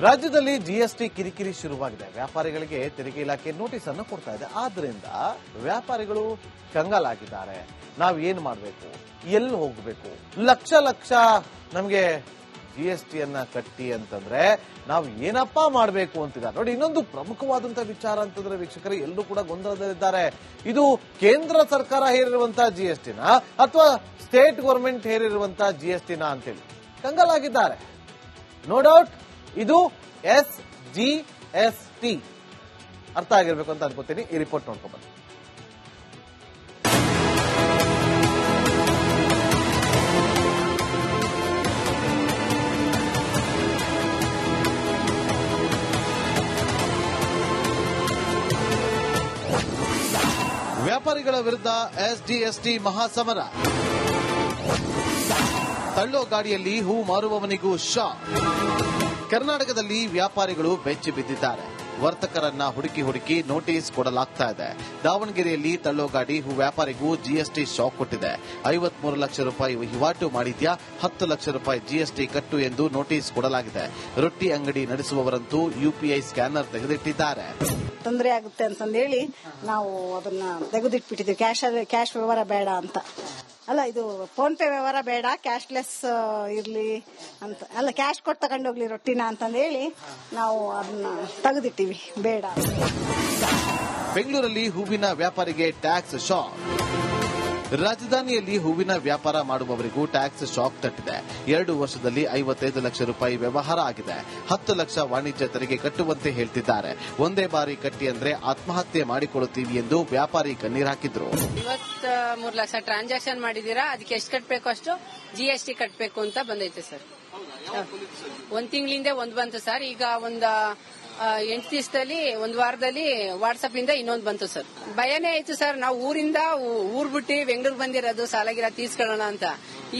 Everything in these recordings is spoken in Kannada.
ರಾಜ್ಯದಲ್ಲಿ ಜಿಎಸ್ಟಿ ಕಿರಿಕಿರಿ ಶುರುವಾಗಿದೆ. ವ್ಯಾಪಾರಿಗಳಿಗೆ ತೆರಿಗೆ ಇಲಾಖೆ ನೋಟಿಸ್ ಅನ್ನು ಕೊಡ್ತಾ ಇದೆ. ಆದ್ರಿಂದ ವ್ಯಾಪಾರಿಗಳು ಕಂಗಾಲಾಗಿದ್ದಾರೆ. ನಾವ್ ಏನ್ ಮಾಡಬೇಕು, ಎಲ್ಲಿ ಹೋಗಬೇಕು, ಲಕ್ಷ ಲಕ್ಷ ನಮಗೆ ಜಿಎಸ್ಟಿಯನ್ನ ಕಟ್ಟಿ ಅಂತಂದ್ರೆ ನಾವು ಏನಪ್ಪಾ ಮಾಡಬೇಕು ಅಂತಿದ್ದಾರೆ. ನೋಡಿ, ಇನ್ನೊಂದು ಪ್ರಮುಖವಾದಂತಹ ವಿಚಾರ ಅಂತಂದ್ರೆ ವೀಕ್ಷಕರು ಎಲ್ಲರೂ ಕೂಡ ಗೊಂದಲದಲ್ಲಿದ್ದಾರೆ. ಇದು ಕೇಂದ್ರ ಸರ್ಕಾರ ಹೇರಿರುವಂತಹ ಜಿಎಸ್ಟಿನ ಅಥವಾ ಸ್ಟೇಟ್ ಗವರ್ಮೆಂಟ್ ಹೇರಿರುವಂತಹ ಜಿಎಸ್ಟಿನ ಅಂತೇಳಿ ಕಂಗಾಲಾಗಿದ್ದಾರೆ. ನೋ ಡೌಟ್ ಇದು SGST ಅರ್ಥ ಆಗಿರ್ಬೇಕು ಅಂತ ಅನ್ಕೋತೀನಿ. ಈ ರಿಪೋರ್ಟ್ ನೋಡ್ಕೊಂಡು ಬನ್ನಿ. ವ್ಯಾಪಾರಿಗಳ ವಿರುದ್ಧ SGST ಮಹಾಸಮರ. ತಳ್ಳೋ ಗಾಡಿಯಲ್ಲಿ ಹೂ ಮಾರುವವನಿಗೂ ಶಾಕ್. ಕರ್ನಾಟಕದಲ್ಲಿ ವ್ಯಾಪಾರಿಗಳು ಬೆಚ್ಚಿ ಬಿದ್ದಿದ್ದಾರೆ. ವರ್ತಕರನ್ನ ಹುಡುಕಿ ನೋಟಿಸ್ ಕೊಡಲಾಗ್ತಾ ಇದೆ. ದಾವಣಗೆರೆಯಲ್ಲಿ ತಳ್ಳೋ ಗಾಡಿ ಹೂ ವ್ಯಾಪಾರಿಗೂ ಜಿಎಸ್ಟಿ ಶಾಕ್ ಕೊಟ್ಟಿದೆ. 53 ಲಕ್ಷ ರೂಪಾಯಿ ವಹಿವಾಟು ಮಾಡಿದ್ಯಾ, 10 ಲಕ್ಷ ರೂಪಾಯಿ ಜಿಎಸ್ಟಿ ಕಟ್ಟು ಎಂದು ನೋಟಿಸ್ ಕೊಡಲಾಗಿದೆ. ರೊಟ್ಟಿ ಅಂಗಡಿ ನಡೆಸುವವರಂತೂ UPI ಸ್ಕ್ಯಾನರ್ ತೆಗೆದಿಟ್ಟಿದ್ದಾರೆ. ತೊಂದರೆ ಆಗುತ್ತೆ ಅಂತಂದೇಳಿ ನಾವು ಅದನ್ನ ತೆಗೆದಿಟ್ಬಿಟ್ಟಿದ್ವಿ. ಕ್ಯಾಶ್ ವ್ಯವಹಾರ ಬೇಡ ಅಂತ. ಅಲ್ಲ, ಇದು ಫೋನ್ ಪೇ ವ್ಯವಹಾರ ಬೇಡ, ಕ್ಯಾಶ್ಲೆಸ್ ಇರ್ಲಿ ಅಂತ. ಅಲ್ಲ, ಕ್ಯಾಶ್ ಕೊಟ್ಟು ತಗೊಂಡೋಗ್ಲಿ ರೊಟ್ಟಿನ ಅಂತಂದೇಳಿ ನಾವು ಅದನ್ನ ತೆಗೆದಿಟ್ಟಿವಿ, ಬೇಡ. ಬೆಂಗಳೂರಲ್ಲಿ ಹೂವಿನ ವ್ಯಾಪಾರಿಗೆ ಟ್ಯಾಕ್ಸ್ ಶಾಕ್. ರಾಜಧಾನಿಯಲ್ಲಿ ಹೂವಿನ ವ್ಯಾಪಾರ ಮಾಡುವವರಿಗೂ ಟ್ಯಾಕ್ಸ್ ಶಾಕ್ ತಟ್ಟಿದೆ. 2 ವರ್ಷದಲ್ಲಿ 55 ಲಕ್ಷ ರೂಪಾಯಿ ವ್ಯವಹಾರ ಆಗಿದೆ. 10 ಲಕ್ಷ ವಾಣಿಜ್ಯ ತೆರಿಗೆ ಕಟ್ಟುವಂತೆ ಹೇಳ್ತಿದ್ದಾರೆ. ಒಂದೇ ಬಾರಿ ಕಟ್ಟಿ ಅಂದ್ರೆ ಆತ್ಮಹತ್ಯೆ ಮಾಡಿಕೊಳ್ಳುತ್ತೀವಿ ಎಂದು ವ್ಯಾಪಾರಿ ಕಣ್ಣೀರ್ ಹಾಕಿದ್ರು. 53 ಲಕ್ಷ ಟ್ರಾನ್ಸಾಕ್ಷನ್ ಮಾಡಿದೀರಾ, ಅದಕ್ಕೆ ಎಷ್ಟು ಕಟ್ಟಬೇಕು ಅಷ್ಟು GST ಕಟ್ಟಬೇಕು ಅಂತ ಬಂದೈತೆ ಸರ್. 1 ತಿಂಗಳಿಂದ ಒಂದು ಬಂತು ಸರ್. ಈಗ ಒಂದು 8 ದಿವಸದಲ್ಲಿ, ಒಂದು ವಾರದಲ್ಲಿ ವಾಟ್ಸ್ಆಪ್ ಇಂದ ಇನ್ನೊಂದು ಬಂತು ಸರ್. ಭಯನೇ ಆಯ್ತು ಸರ್. ನಾವು ಊರಿಂದ ಊರ್ ಬಿಟ್ಟು ಬೆಂಗಳೂರು ಬಂದಿರೋದು ಸಾಲಾಗಿರ ತೀರ್ಸ್ಕೊಳ್ಳೋಣ ಅಂತ.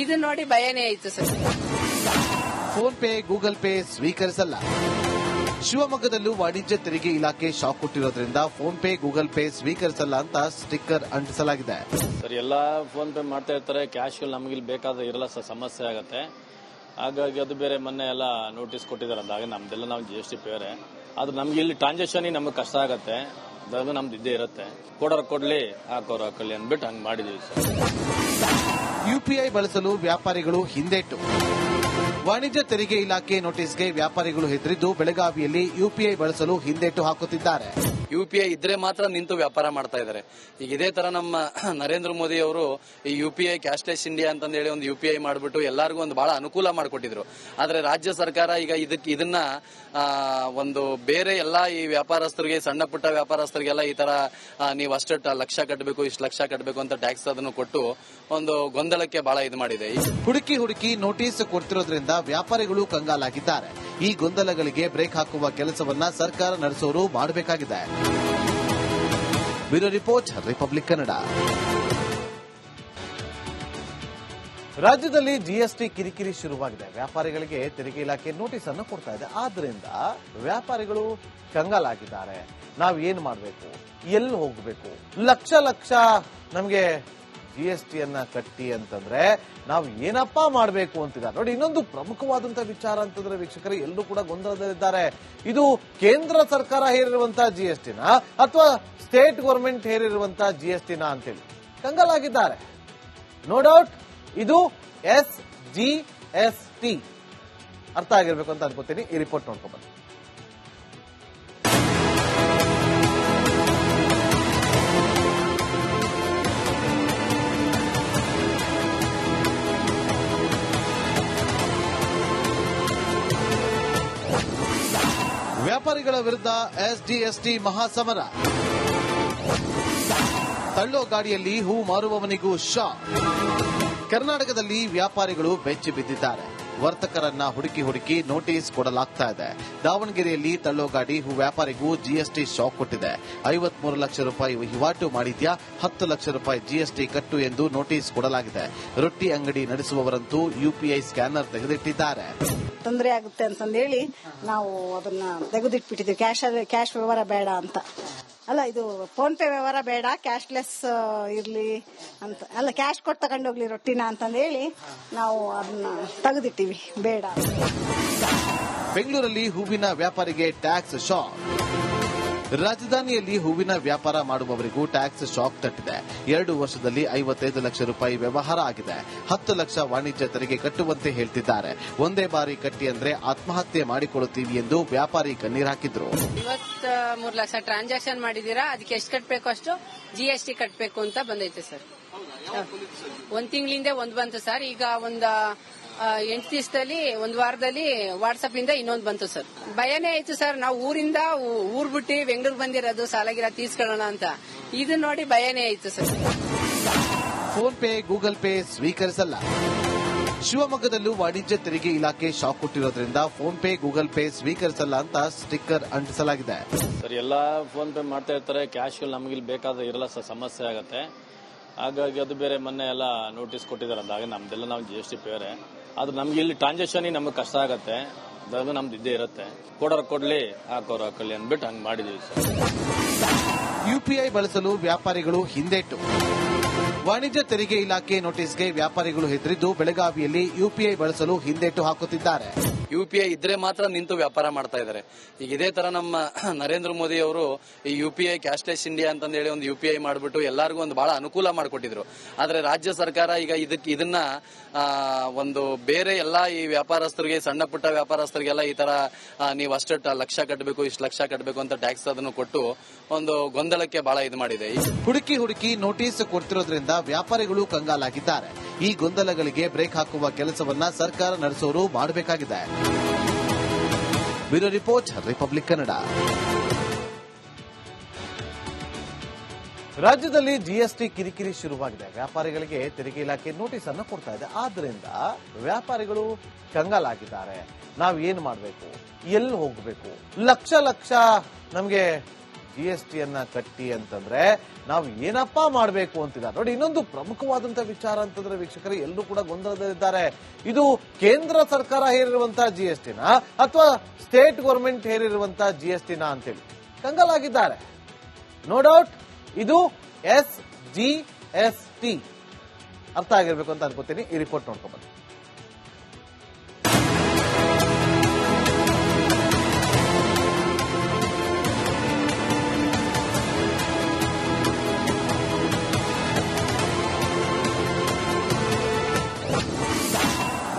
ಇದು ನೋಡಿ ಭಯನೇ ಆಯ್ತು sir. PhonePe, Google Pay ಸ್ವೀಕರಿಸಲ್ಲ. ಶಿವಮೊಗ್ಗದಲ್ಲೂ ವಾಣಿಜ್ಯ ತೆರಿಗೆ ಇಲಾಖೆ ಶಾಕ್ ಕೊಟ್ಟಿರೋದ್ರಿಂದ ಫೋನ್ ಪೇ, ಗೂಗಲ್ ಪೇ ಸ್ವೀಕರಿಸಲ್ಲ ಅಂತ ಸ್ಟಿಕ್ಕರ್ ಅಂಟಿಸಲಾಗಿದೆ. ಸರ್, ಎಲ್ಲಾ ಫೋನ್ ಪೇ ಮಾಡ್ತಾ ಇರ್ತಾರೆ. ಕ್ಯಾಶ್ ನಮಗಿಲ್ಲಿ ಬೇಕಾದ್ರೆ ಇರಲ್ಲ ಸರ್, ಸಮಸ್ಯೆ ಆಗತ್ತೆ. ಹಾಗಾಗಿ ಅದು ಬೇರೆ ಮೊನ್ನೆ ಎಲ್ಲ ನೋಟಿಸ್ ಕೊಟ್ಟಿದ್ದಾರೆ. ಅಂದಾಗ ನಮ್ದೆಲ್ಲ ನಾವು GST ಪೇರೆ. ಆದ್ರೆ ನಮ್ಗೆ ಇಲ್ಲಿ ಟ್ರಾನ್ಸಾಕ್ಷನ್ ನಮಗೆ ಕಷ್ಟ ಆಗತ್ತೆ. ಅದು ನಮ್ದು ಇದ್ದೇ ಇರುತ್ತೆ. ಕೊಡೋರು ಕೊಡ್ಲಿ, ಹಾಕೋರು ಹಾಕೊಳ್ಳಿ ಅಂದ್ಬಿಟ್ಟು ಹಂಗೆ ಮಾಡಿದೀವಿ ಸರ್. UPI ಬಳಸಲು ವ್ಯಾಪಾರಿಗಳು ಹಿಂದೇಟು. ವಾಣಿಜ್ಯ ತೆರಿಗೆ ಇಲಾಖೆ ನೋಟಿಸ್ಗೆ ವ್ಯಾಪಾರಿಗಳು ಹೆದರಿದ್ದು ಬೆಳಗಾವಿಯಲ್ಲಿ UPI ಬಳಸಲು ಹಿಂದೇಟು ಹಾಕುತ್ತಿದ್ದಾರೆ. UPI ಇದ್ರೆ ಮಾತ್ರ ನಿಂತು ವ್ಯಾಪಾರ ಮಾಡ್ತಾ ಇದ್ದಾರೆ. ಈಗ ಇದೇ ತರ ನಮ್ಮ ನರೇಂದ್ರ ಮೋದಿ ಅವರು ಈ UPI ಕ್ಯಾಶ್ಲೆಸ್ ಇಂಡಿಯಾ ಅಂತಂದೇಳಿ ಒಂದು UPI ಮಾಡಿಬಿಟ್ಟು ಎಲ್ಲರಿಗೂ ಒಂದು ಬಹಳ ಅನುಕೂಲ ಮಾಡಿಕೊಟ್ಟಿದ್ರು. ಆದ್ರೆ ರಾಜ್ಯ ಸರ್ಕಾರ ಈಗ ಇದನ್ನ ಒಂದು ಬೇರೆ ಎಲ್ಲಾ ಈ ವ್ಯಾಪಾರಸ್ಥರಿಗೆ, ಸಣ್ಣ ಪುಟ್ಟ ವ್ಯಾಪಾರಸ್ಥರಿಗೆಲ್ಲ ಈ ತರ ನೀವು ಅಷ್ಟು ಲಕ್ಷ ಕಟ್ಟಬೇಕು, ಇಷ್ಟು ಲಕ್ಷ ಕಟ್ಟಬೇಕು ಅಂತ ಟ್ಯಾಕ್ಸ್ ಅದನ್ನು ಕೊಟ್ಟು ಒಂದು ಗೊಂದಲಕ್ಕೆ ಬಹಳ ಇದು ಮಾಡಿದೆ. ಹುಡುಕಿ ನೋಟಿಸ್ ಕೊಡ್ತಿರೋದ್ರಿಂದ ವ್ಯಾಪಾರಿಗಳು ಕಂಗಾಲಾಗಿದ್ದಾರೆ. ಈ ಗೊಂದಲಗಳಿಗೆ ಬ್ರೇಕ್ ಹಾಕುವ ಕೆಲಸವನ್ನ ಸರ್ಕಾರ ನಡೆಸೋರು ಮಾಡಬೇಕಾಗಿದೆ. Bureau report, republic Kannada. ರಾಜ್ಯದಲ್ಲಿ ಜಿಎಸ್ಟಿ ಕಿರಿಕಿರಿ ಶುರುವಾಗಿದೆ. ವ್ಯಾಪಾರಿಗಳಿಗೆ ತೆರಿಗೆ ಇಲಾಖೆ ನೋಟಿಸ್ ಅನ್ನು ಕೊಡ್ತಾ ಇದೆ. ಆದ್ರಿಂದ ವ್ಯಾಪಾರಿಗಳು ಕಂಗಾಲಾಗಿದ್ದಾರೆ. ನಾವ್ ಏನ್ ಮಾಡಬೇಕು, ಎಲ್ಲಿ ಹೋಗಬೇಕು, ಲಕ್ಷ ಲಕ್ಷ ನಮಗೆ ಜಿಎಸ್ಟಿಯನ್ನ ಕಟ್ಟಿ ಅಂತಂದ್ರೆ ನಾವು ಏನಪ್ಪಾ ಮಾಡಬೇಕು ಅಂತಿದ್ದಾರೆ. ನೋಡಿ, ಇನ್ನೊಂದು ಪ್ರಮುಖವಾದಂತಹ ವಿಚಾರ ಅಂತಂದ್ರೆ ವೀಕ್ಷಕರು ಎಲ್ಲರೂ ಕೂಡ ಗೊಂದಲದಲ್ಲಿದ್ದಾರೆ. ಇದು ಕೇಂದ್ರ ಸರ್ಕಾರ ಹೇರಿರುವಂತಹ ಜಿಎಸ್ಟಿನ ಅಥವಾ ಸ್ಟೇಟ್ ಗವರ್ಮೆಂಟ್ ಹೇರಿರುವಂತಹ ಜಿಎಸ್ಟಿನ ಅಂತೇಳಿ ಕಂಗಾಲಾಗಿದ್ದಾರೆ. ನೋ ಡೌಟ್ ಇದು SGST ಅರ್ಥ ಆಗಿರ್ಬೇಕು ಅಂತ ಅನ್ಕೋತೀನಿ. ಈ ರಿಪೋರ್ಟ್ ನೋಡ್ಕೊಂಡು ಬನ್ನಿ. ವ್ಯಾಪಾರಿಗಳ ವಿರುದ್ಧ SGST ಮಹಾಸಮರ. ತಳ್ಳೋ ಗಾಡಿಯಲ್ಲಿ ಹೂ ಮಾರುವವನಿಗೂ ಶಾಕ್. ಕರ್ನಾಟಕದಲ್ಲಿ ವ್ಯಾಪಾರಿಗಳು ಬೆಚ್ಚಿ ಬಿದ್ದಿದ್ದಾರೆ. ವರ್ತಕರನ್ನ ಹುಡುಕಿ ನೋಟಿಸ್ ಕೊಡಲಾಗ್ತಾ ಇದೆ. ದಾವಣಗೆರೆಯಲ್ಲಿ ತಳ್ಳೋ ಗಾಡಿ ಹೂ ವ್ಯಾಪಾರಿಗೂ GST ಶಾಕ್ ಕೊಟ್ಟಿದೆ. 53 ಲಕ್ಷ ರೂಪಾಯಿ ವಹಿವಾಟು ಮಾಡಿದ್ಯಾ, 10 ಲಕ್ಷ ರೂಪಾಯಿ GST ಕಟ್ಟು ಎಂದು ನೋಟಿಸ್ ಕೊಡಲಾಗಿದೆ. ರೊಟ್ಟಿ ಅಂಗಡಿ ನಡೆಸುವವರಂತೂ UPI ಸ್ಕ್ಯಾನರ್ ತೆಗೆದಿಟ್ಟಿದ್ದಾರೆ. ತೊಂದರೆ ಆಗುತ್ತೆ ಅಂತಂದೇಳಿ ನಾವು ಅದನ್ನ ತೆಗೆದಿಟ್ಬಿಟ್ಟಿದ್ವಿ. ಕ್ಯಾಶ್ ವ್ಯವಹಾರ ಬೇಡ ಅಂತ. ಅಲ್ಲ, ಇದು ಫೋನ್ ಪೇ ವ್ಯವಹಾರ ಬೇಡ, ಕ್ಯಾಶ್ಲೆಸ್ ಇರ್ಲಿ ಅಂತ. ಅಲ್ಲ, ಕ್ಯಾಶ್ ಕೊಟ್ಟು ತಗೊಂಡೋಗ್ಲಿ ರೊಟ್ಟಿನ ಅಂತಂದೇಳಿ ನಾವು ಅದನ್ನ ತೆಗೆದಿಟ್ಟಿವಿ, ಬೇಡ. ಬೆಂಗಳೂರಲ್ಲಿ ಹೂವಿನ ವ್ಯಾಪಾರಿಗೆ ಟ್ಯಾಕ್ಸ್ ಶಾಕ್. ರಾಜಧಾನಿಯಲ್ಲಿ ಹೂವಿನ ವ್ಯಾಪಾರ ಮಾಡುವವರಿಗೂ ಟ್ಯಾಕ್ಸ್ ಶಾಕ್ ತಟ್ಟಿದೆ. 2 ವರ್ಷದಲ್ಲಿ 55 ಲಕ್ಷ ರೂಪಾಯಿ ವ್ಯವಹಾರ ಆಗಿದೆ. 10 ಲಕ್ಷ ವಾಣಿಜ್ಯ ತೆರಿಗೆ ಕಟ್ಟುವಂತೆ ಹೇಳ್ತಿದ್ದಾರೆ. ಒಂದೇ ಬಾರಿ ಕಟ್ಟಿ ಅಂದ್ರೆ ಆತ್ಮಹತ್ಯೆ ಮಾಡಿಕೊಳ್ಳುತ್ತೀವಿ ಎಂದು ವ್ಯಾಪಾರಿ ಕಣ್ಣೀರ್ ಹಾಕಿದ್ರು. 53 ಲಕ್ಷ ಟ್ರಾನ್ಸಾಕ್ಷನ್ ಮಾಡಿದೀರಾ, ಅದಕ್ಕೆ ಎಷ್ಟು ಕಟ್ಟಬೇಕು ಅಷ್ಟು GST ಕಟ್ಟಬೇಕು ಅಂತ ಬಂದೈತೆ ಸರ್. 1 ತಿಂಗಳಿಂದ ಒಂದು ಬಂತು ಸರ್. ಈಗ ಒಂದು 8 ದಿವಸದಲ್ಲಿ 1 ವಾರದಲ್ಲಿ ವಾಟ್ಸ್ಆಪ್ ಇಂದ ಇನ್ನೊಂದು ಬಂತು ಸರ್. ಭಯನೇ ಆಯ್ತು ಸರ್. ನಾವು ಊರಿಂದ ಊರ್ ಬಿಟ್ಟು ಬೆಂಗಳೂರು ಬಂದಿರೋದು ಸಾಲಾಗಿರ ತೀರ್ಸ್ಕೊಳ್ಳೋಣ ಅಂತ. ಇದು ನೋಡಿ ಭಯನೇ ಆಯ್ತು sir. PhonePe, Google Pay ಸ್ವೀಕರಿಸಲ್ಲ. ಶಿವಮೊಗ್ಗದಲ್ಲೂ ವಾಣಿಜ್ಯ ತೆರಿಗೆ ಇಲಾಖೆ ಶಾಕ್ ಕೊಟ್ಟಿರೋದ್ರಿಂದ ಫೋನ್ ಪೇ, ಗೂಗಲ್ ಪೇ ಸ್ವೀಕರಿಸಲ್ಲ ಅಂತ ಸ್ಟಿಕ್ಕರ್ ಅಂಟಿಸಲಾಗಿದೆ. ಸರ್ ಎಲ್ಲಾ ಫೋನ್ ಪೇ ಮಾಡ್ತಾ ಇರ್ತಾರೆ, ಕ್ಯಾಶ್ ನಮಗೆ ಬೇಕಾದ ಇರಲ್ಲ ಸರ್, ಸಮಸ್ಯೆ ಆಗತ್ತೆ. ಹಾಗಾಗಿ ಅದು ಬೇರೆ ಮೊನ್ನೆ ಎಲ್ಲ ನೋಟಿಸ್ ಕೊಟ್ಟಿದ್ದಾರೆ. ಅಂದಾಗ ನಮ್ದೆಲ್ಲ ನಾವು GST ಪೇರೆ, ಆದ್ರೆ ನಮ್ಗೆ ಇಲ್ಲಿ ಟ್ರಾನ್ಸಾಕ್ಷನ್ ನಮಗೆ ಕಷ್ಟ ಆಗತ್ತೆ. ಅದು ನಮ್ದು ಇದ್ದೇ ಇರುತ್ತೆ. ಕೊಡೋರು ಕೊಡ್ಲಿ, ಹಾಕೋರು ಹಾಕೊಳ್ಳಿ ಅಂದ್ಬಿಟ್ಟು ಹಂಗೆ ಮಾಡಿದೀವಿ ಸರ್. UPI ಬಳಸಲು ವ್ಯಾಪಾರಿಗಳು ಹಿಂದೇಟು. ವಾಣಿಜ್ಯ ತೆರಿಗೆ ಇಲಾಖೆ ನೋಟಿಸ್ಗೆ ವ್ಯಾಪಾರಿಗಳು ಹೆದರಿದ್ದು ಬೆಳಗಾವಿಯಲ್ಲಿ UPI ಬಳಸಲು ಹಿಂದೇಟು ಹಾಕುತ್ತಿದ್ದಾರೆ. UPI ಇದ್ರೆ ಮಾತ್ರ ನಿಂತು ವ್ಯಾಪಾರ ಮಾಡ್ತಾ ಇದ್ದಾರೆ. ಈಗ ಇದೇ ತರ ನಮ್ಮ ನರೇಂದ್ರ ಮೋದಿ ಅವರು ಈ UPI ಕ್ಯಾಶ್ಲೆಸ್ ಇಂಡಿಯಾ ಅಂತಂದೇಳಿ ಒಂದು UPI ಮಾಡಿಬಿಟ್ಟು ಎಲ್ಲರಿಗೂ ಒಂದು ಬಹಳ ಅನುಕೂಲ ಮಾಡಿಕೊಟ್ಟಿದ್ರು. ಆದ್ರೆ ರಾಜ್ಯ ಸರ್ಕಾರ ಈಗ ಇದನ್ನ ಒಂದು ಬೇರೆ ಎಲ್ಲಾ ಈ ವ್ಯಾಪಾರಸ್ಥರಿಗೆ, ಸಣ್ಣ ಪುಟ್ಟ ವ್ಯಾಪಾರಸ್ಥರಿಗೆಲ್ಲ ಈ ತರ ನೀವು ಅಷ್ಟು ಲಕ್ಷ ಕಟ್ಟಬೇಕು, ಇಷ್ಟು ಲಕ್ಷ ಕಟ್ಟಬೇಕು ಅಂತ ಟ್ಯಾಕ್ಸ್ ಅದನ್ನು ಕೊಟ್ಟು ಒಂದು ಗೊಂದಲಕ್ಕೆ ಬಹಳ ಇದು ಮಾಡಿದೆ. ಹುಡುಕಿ ನೋಟಿಸ್ ಕೊಡ್ತಿರೋದ್ರಿಂದ ವ್ಯಾಪಾರಿಗಳು ಕಂಗಾಲಾಗಿದ್ದಾರೆ. ಈ ಗೊಂದಲಗಳಿಗೆ ಬ್ರೇಕ್ ಹಾಕುವ ಕೆಲಸವನ್ನ ಸರ್ಕಾರ ನಡೆಸೋರು ಮಾಡಬೇಕಾಗಿದೆ. Bureau report, republic Kannada. ರಾಜ್ಯದಲ್ಲಿ GST ಕಿರಿಕಿರಿ ಶುರುವಾಗಿದೆ. ವ್ಯಾಪಾರಿಗಳಿಗೆ ತೆರಿಗೆ ಇಲಾಖೆ ನೋಟಿಸ್ ಅನ್ನು ಕೊಡ್ತಾ ಇದೆ. ಆದ್ರಿಂದ ವ್ಯಾಪಾರಿಗಳು ಕಂಗಾಲಾಗಿದ್ದಾರೆ. ನಾವು ಏನ್ ಮಾಡಬೇಕು, ಎಲ್ಲಿ ಹೋಗಬೇಕು, ಲಕ್ಷ ನಮಗೆ GST ಅನ್ನ ಕಟ್ಟಿ ಅಂತಂದ್ರೆ ನಾವು ಏನಪ್ಪಾ ಮಾಡಬೇಕು ಅಂತಿದ್ದಾರೆ. ನೋಡಿ, ಇನ್ನೊಂದು ಪ್ರಮುಖವಾದಂತಹ ವಿಚಾರ ಅಂತಂದ್ರೆ ವೀಕ್ಷಕರು ಎಲ್ಲರೂ ಕೂಡ ಗೊಂದಲದಲ್ಲಿದ್ದಾರೆ. ಇದು ಕೇಂದ್ರ ಸರ್ಕಾರ ಹೇರಿರುವಂತಹ GST ನ ಅಥವಾ ಸ್ಟೇಟ್ ಗವರ್ಮೆಂಟ್ ಹೇರಿರುವಂತಹ GST ನ ಅಂತೇಳಿ ಕಂಗಾಲಾಗಿದ್ದಾರೆ. ನೋ ಡೌಟ್ ಇದು SGST ಅರ್ಥ ಆಗಿರ್ಬೇಕು ಅಂತ ಅನ್ಕೋತೀನಿ. ಈ ರಿಪೋರ್ಟ್ ನೋಡ್ಕೊಂಡ್ಬನ್ನಿ.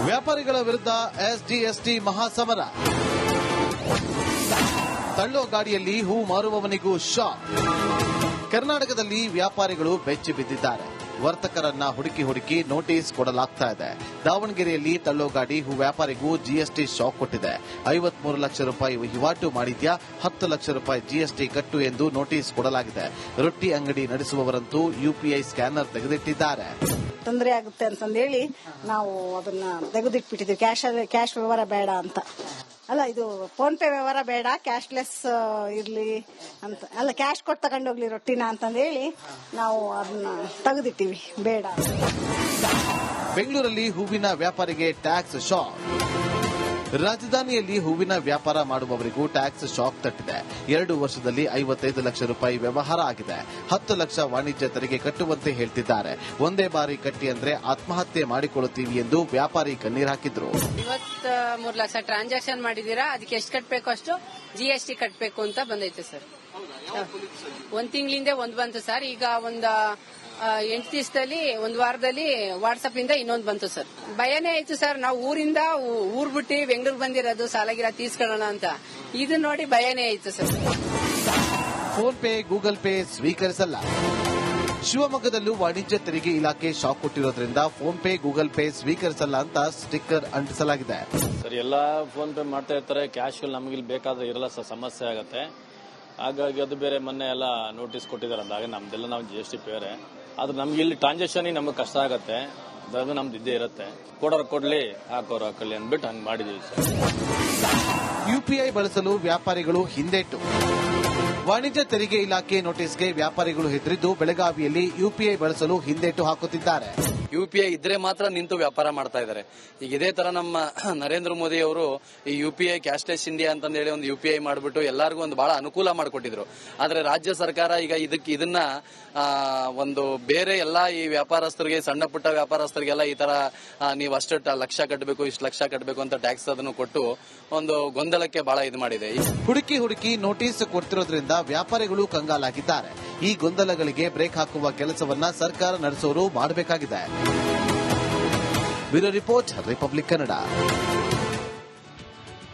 ವ್ಯಾಪಾರಿಗಳ ವಿರುದ್ಧ SGST ಮಹಾಸಮರ. ತಳ್ಳೋ ಗಾಡಿಯಲ್ಲಿ ಹೂ ಮಾರುವವನಿಗೂ ಶಾಕ್. ಕರ್ನಾಟಕದಲ್ಲಿ ವ್ಯಾಪಾರಿಗಳು ಬೆಚ್ಚಿ ಬಿದ್ದಿದ್ದಾರೆ. ವರ್ತಕರನ್ನ ಹುಡುಕಿ ನೋಟಿಸ್ ಕೊಡಲಾಗ್ತಾ ಇದೆ. ದಾವಣಗೆರೆಯಲ್ಲಿ ತಳ್ಳೋ ಗಾಡಿ ಹೂ ವ್ಯಾಪಾರಿಗೂ GST ಶಾಕ್ ಕೊಟ್ಟಿದೆ. 53 ಲಕ್ಷ ರೂಪಾಯಿ ವಹಿವಾಟು ಮಾಡಿದ್ಯಾ, 10 ಲಕ್ಷ ರೂಪಾಯಿ GST ಕಟ್ಟು ಎಂದು ನೋಟಿಸ್ ಕೊಡಲಾಗಿದೆ. ರೊಟ್ಟಿ ಅಂಗಡಿ ನಡೆಸುವವರಂತೂ UPI ಸ್ಕ್ಯಾನರ್ ತೆಗೆದಿಟ್ಟಿದ್ದಾರೆ. ತೊಂದರೆ ಆಗುತ್ತೆ ಅಂತಂದೇಳಿ ನಾವು ಅದನ್ನ ತೆಗೆದಿಟ್ಬಿಟ್ಟಿದ್ವಿ. ಕ್ಯಾಶ್ ವ್ಯವಹಾರ ಬೇಡ ಅಂತ. ಅಲ್ಲ, ಇದು ಫೋನ್ ಪೇ ವ್ಯವಹಾರ ಬೇಡ, ಕ್ಯಾಶ್ಲೆಸ್ ಇರ್ಲಿ ಅಂತ. ಅಲ್ಲ, ಕ್ಯಾಶ್ ಕೊಟ್ಟು ತಗೊಂಡೋಗ್ಲಿ ರೊಟ್ಟಿನ ಅಂತಂದೇಳಿ ನಾವು ಅದನ್ನ ತೆಗೆದಿಟ್ಟಿವಿ, ಬೇಡ. ಬೆಂಗಳೂರಲ್ಲಿ ಹೂವಿನ ವ್ಯಾಪಾರಿಗೆ ಟ್ಯಾಕ್ಸ್ ಶಾಕ್. ರಾಜಧಾನಿಯಲ್ಲಿ ಹೂವಿನ ವ್ಯಾಪಾರ ಮಾಡುವವರಿಗೂ ಟ್ಯಾಕ್ಸ್ ಶಾಕ್ ತಟ್ಟಿದೆ. 2 ವರ್ಷದಲ್ಲಿ 55 ಲಕ್ಷ ರೂಪಾಯಿ ವ್ಯವಹಾರ ಆಗಿದೆ. 10 ಲಕ್ಷ ವಾಣಿಜ್ಯ ತೆರಿಗೆ ಕಟ್ಟುವಂತೆ ಹೇಳ್ತಿದ್ದಾರೆ. ಒಂದೇ ಬಾರಿ ಕಟ್ಟಿ ಅಂದ್ರೆ ಆತ್ಮಹತ್ಯೆ ಮಾಡಿಕೊಳ್ಳುತ್ತೀವಿ ಎಂದು ವ್ಯಾಪಾರಿ ಕಣ್ಣೀರ್ ಹಾಕಿದ್ರು. 53 ಲಕ್ಷ ಟ್ರಾನ್ಸಾಕ್ಷನ್ ಮಾಡಿದೀರಾ, ಅದಕ್ಕೆ ಎಷ್ಟು ಕಟ್ಟಬೇಕು ಅಷ್ಟು GST ಕಟ್ಟಬೇಕು ಅಂತ ಬಂದೈತೆ ಸರ್. 1 ತಿಂಗಳಿಂದ ಒಂದು ಬಂತು ಸರ್. ಈಗ ಒಂದು 8 ದಿವಸದಲ್ಲಿ 1 ವಾರದಲ್ಲಿ ವಾಟ್ಸ್ಆಪ್ ಇಂದ ಇನ್ನೊಂದು ಬಂತು ಸರ್. ಭಯನೇ ಆಯ್ತು ಸರ್. ನಾವು ಊರಿಂದ ಊರ್ ಬಿಟ್ಟು ಬೆಂಗಳೂರು ಬಂದಿರೋದು ಸಾಲಾಗಿರ ತೀರ್ಸ್ಕೊಳ್ಳೋಣ ಅಂತ. ಇದು ನೋಡಿ ಭಯನೇ ಆಯ್ತು sir. PhonePe, Google Pay ಸ್ವೀಕರಿಸಲ್ಲ. ಶಿವಮೊಗ್ಗದಲ್ಲೂ ವಾಣಿಜ್ಯ ತೆರಿಗೆ ಇಲಾಖೆ ಶಾಕ್ ಕೊಟ್ಟಿರೋದ್ರಿಂದ ಫೋನ್ ಪೇ, ಗೂಗಲ್ ಪೇ ಸ್ವೀಕರಿಸಲ್ಲ ಅಂತ ಸ್ಟಿಕ್ಕರ್ ಅಂಟಿಸಲಾಗಿದೆ. ಸರ್ ಎಲ್ಲಾ ಫೋನ್ ಪೇ ಮಾಡ್ತಾ ಇರ್ತಾರೆ, ಕ್ಯಾಶ್ ನಮಗೆ ಬೇಕಾದ್ರೆ ಇರಲ್ಲ ಸರ್, ಸಮಸ್ಯೆ ಆಗತ್ತೆ. ಹಾಗಾಗಿ ಅದು ಬೇರೆ ಮೊನ್ನೆ ಎಲ್ಲ ನೋಟಿಸ್ ಕೊಟ್ಟಿದ್ದಾರೆ. ಅಂದಾಗ ನಮ್ದೆಲ್ಲ ನಾವು GST ಪೇರೆ, ಆದ್ರೆ ನಮ್ಗೆ ಇಲ್ಲಿ ಟ್ರಾನ್ಸಾಕ್ಷನ್ ನಮಗೆ ಕಷ್ಟ ಆಗತ್ತೆ. ಅದು ನಮ್ದು ಇದ್ದೇ ಇರುತ್ತೆ. ಕೊಡೋರು ಕೊಡ್ಲಿ, ಹಾಕೋರು ಹಾಕೊಳ್ಳಿ ಅಂದ್ಬಿಟ್ಟು ಹಂಗೆ ಮಾಡಿದೀವಿ ಸರ್. UPI ಬಳಸಲು ವ್ಯಾಪಾರಿಗಳು ಹಿಂದೇಟು. ವಾಣಿಜ್ಯ ತೆರಿಗೆ ಇಲಾಖೆ ನೋಟಿಸ್ಗೆ ವ್ಯಾಪಾರಿಗಳು ಹೆದರಿದ್ದು ಬೆಳಗಾವಿಯಲ್ಲಿ ಯುಪಿಐ ಬಳಸಲು ಹಿಂದೇಟು ಹಾಕುತ್ತಿದ್ದಾರೆ. ಯುಪಿಐ ಇದ್ರೆ ಮಾತ್ರ ನಿಂತು ವ್ಯಾಪಾರ ಮಾಡ್ತಾ ಇದ್ದಾರೆ. ಈಗ ಇದೇ ತರ ನಮ್ಮ ನರೇಂದ್ರ ಮೋದಿ ಅವರು ಈ ಯುಪಿಐ ಕ್ಯಾಶ್ಲೆಸ್ ಇಂಡಿಯಾ ಅಂತ ಹೇಳಿ ಒಂದು ಯುಪಿಐ ಮಾಡಿಬಿಟ್ಟು ಎಲ್ಲರಿಗೂ ಒಂದು ಬಹಳ ಅನುಕೂಲ ಮಾಡಿಕೊಟ್ಟಿದ್ರು. ಆದ್ರೆ ರಾಜ್ಯ ಸರ್ಕಾರ ಈಗ ಇದನ್ನ ಒಂದು ಬೇರೆ ಎಲ್ಲಾ ಈ ವ್ಯಾಪಾರಸ್ಥರಿಗೆ, ಸಣ್ಣ ಪುಟ್ಟ ವ್ಯಾಪಾರಸ್ಥರಿಗೆಲ್ಲ ಈ ತರ ನೀವು ಅಷ್ಟು ಲಕ್ಷ ಕಟ್ಟಬೇಕು, ಇಷ್ಟು ಲಕ್ಷ ಕಟ್ಟಬೇಕು ಅಂತ ಟ್ಯಾಕ್ಸ್ ಅದನ್ನು ಕೊಟ್ಟು ಒಂದು ಗೊಂದಲಕ್ಕೆ ಬಹಳ ಇದು ಮಾಡಿದೆ. ಹುಡುಕಿ ನೋಟಿಸ್ ಕೊಡ್ತಿರೋದ್ರಿಂದ ವ್ಯಾಪಾರಿಗಳು ಕಂಗಾಲಾಗಿದ್ದಾರೆ. ಈ ಗೊಂದಲಗಳಿಗೆ ಬ್ರೇಕ್ ಹಾಕುವ ಕೆಲಸವನ್ನ ಸರ್ಕಾರ ನಡೆಸೋರು ಮಾಡಬೇಕಾಗಿದೆ. Bureau report, republic Kannada.